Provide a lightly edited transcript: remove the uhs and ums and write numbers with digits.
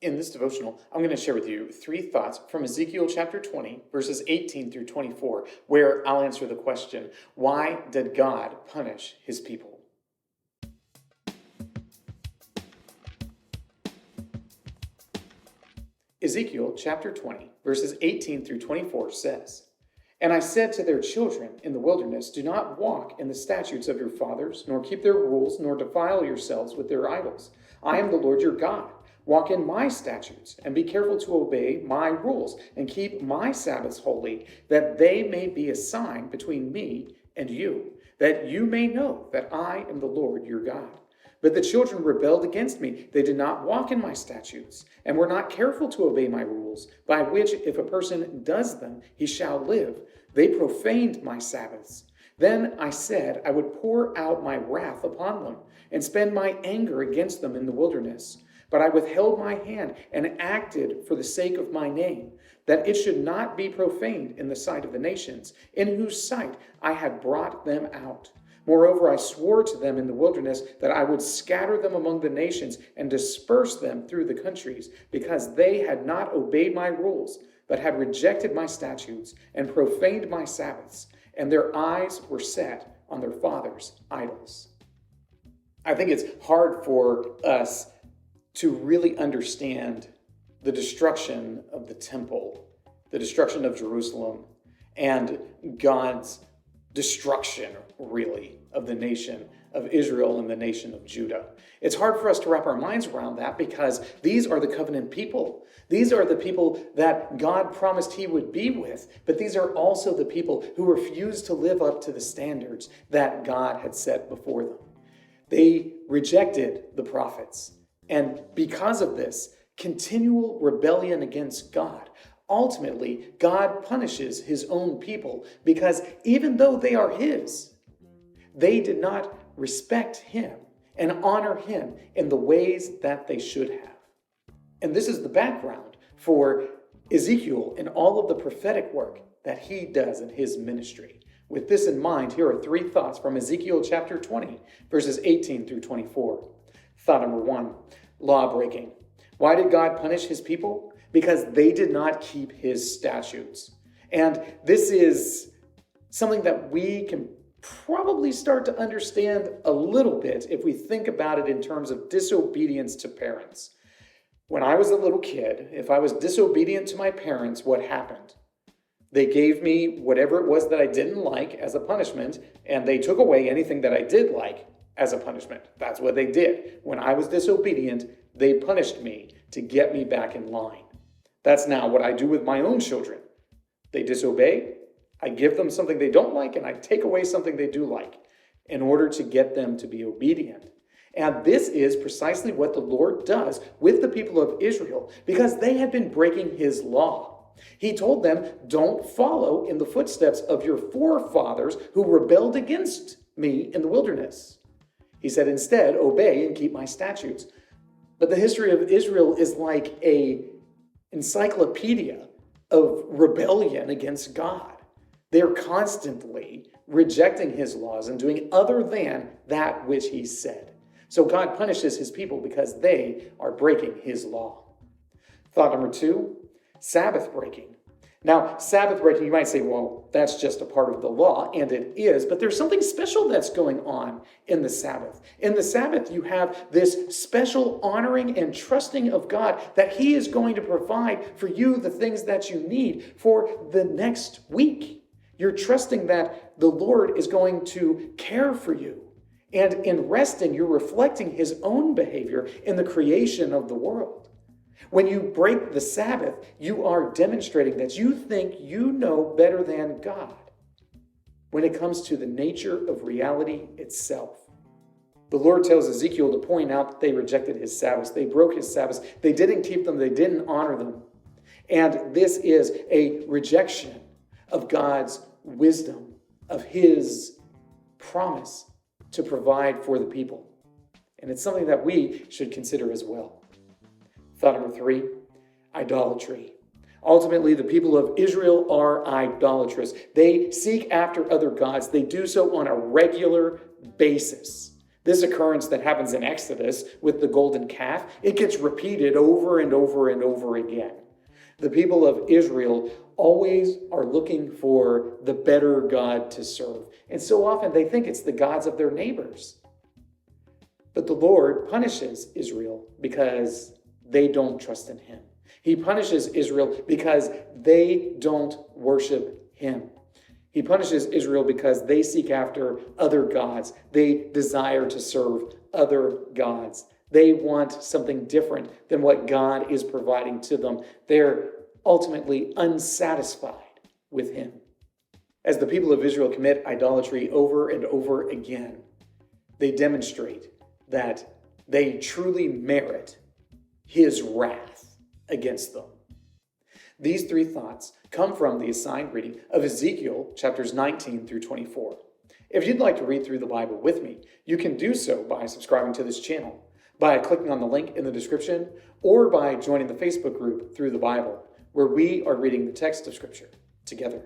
In this devotional, I'm going to share with you 3 thoughts from Ezekiel chapter 20, verses 18 through 24, where I'll answer the question, why did God punish his people? Ezekiel chapter 20, verses 18 through 24 says, "And I said to their children in the wilderness, do not walk in the statutes of your fathers, nor keep their rules, nor defile yourselves with their idols. I am the Lord your God. Walk in my statutes, and be careful to obey my rules, and keep my Sabbaths holy, that they may be a sign between me and you, that you may know that I am the Lord your God. But the children rebelled against me. They did not walk in my statutes, and were not careful to obey my rules, by which if a person does them, he shall live. They profaned my Sabbaths. Then I said I would pour out my wrath upon them, and spend my anger against them in the wilderness. But I withheld my hand and acted for the sake of my name, that it should not be profaned in the sight of the nations, in whose sight I had brought them out. Moreover, I swore to them in the wilderness that I would scatter them among the nations and disperse them through the countries, because they had not obeyed my rules, but had rejected my statutes and profaned my Sabbaths, and their eyes were set on their fathers' idols." I think it's hard for us to really understand the destruction of the temple, the destruction of Jerusalem, and God's destruction, really, of the nation of Israel and the nation of Judah. It's hard for us to wrap our minds around that because these are the covenant people. These are the people that God promised he would be with, but these are also the people who refused to live up to the standards that God had set before them. They rejected the prophets. And because of this continual rebellion against God, ultimately, God punishes his own people because even though they are his, they did not respect him and honor him in the ways that they should have. And this is the background for Ezekiel and all of the prophetic work that he does in his ministry. With this in mind, here are 3 thoughts from Ezekiel chapter 20, verses 18 through 24. Thought number 1, law breaking. Why did God punish his people? Because they did not keep his statutes. And this is something that we can probably start to understand a little bit if we think about it in terms of disobedience to parents. When I was a little kid, if I was disobedient to my parents, what happened? They gave me whatever it was that I didn't like as a punishment, and they took away anything that I did like as a punishment. That's what they did. When I was disobedient, they punished me to get me back in line. That's now what I do with my own children. They disobey, I give them something they don't like, and I take away something they do like in order to get them to be obedient. And this is precisely what the Lord does with the people of Israel because they had been breaking his law. He told them, don't follow in the footsteps of your forefathers who rebelled against me in the wilderness. He said, instead, obey and keep my statutes. But the history of Israel is like an encyclopedia of rebellion against God. They're constantly rejecting his laws and doing other than that which he said. So God punishes his people because they are breaking his law. Thought number 2, Sabbath breaking. Now, Sabbath breaking, you might say, well, that's just a part of the law, and it is, but there's something special that's going on in the Sabbath. In the Sabbath, you have this special honoring and trusting of God that he is going to provide for you the things that you need for the next week. You're trusting that the Lord is going to care for you. And in resting, you're reflecting his own behavior in the creation of the world. When you break the Sabbath, you are demonstrating that you think you know better than God when it comes to the nature of reality itself. The Lord tells Ezekiel to point out that they rejected his Sabbaths. They broke his Sabbaths. They didn't keep them. They didn't honor them. And this is a rejection of God's wisdom, of his promise to provide for the people. And it's something that we should consider as well. Thought number 3, idolatry. Ultimately, the people of Israel are idolatrous. They seek after other gods. They do so on a regular basis. This occurrence that happens in Exodus with the golden calf, it gets repeated over and over and over again. The people of Israel always are looking for the better God to serve. And so often they think it's the gods of their neighbors. But the Lord punishes Israel because they don't trust in him. He punishes Israel because they don't worship him. He punishes Israel because they seek after other gods. They desire to serve other gods. They want something different than what God is providing to them. They're ultimately unsatisfied with him. As the people of Israel commit idolatry over and over again, they demonstrate that they truly merit his wrath against them. These three thoughts come from the assigned reading of Ezekiel chapters 19 through 24. If you'd like to read through the Bible with me, you can do so by subscribing to this channel, by clicking on the link in the description, or by joining the Facebook group Through the Bible, where we are reading the text of Scripture together.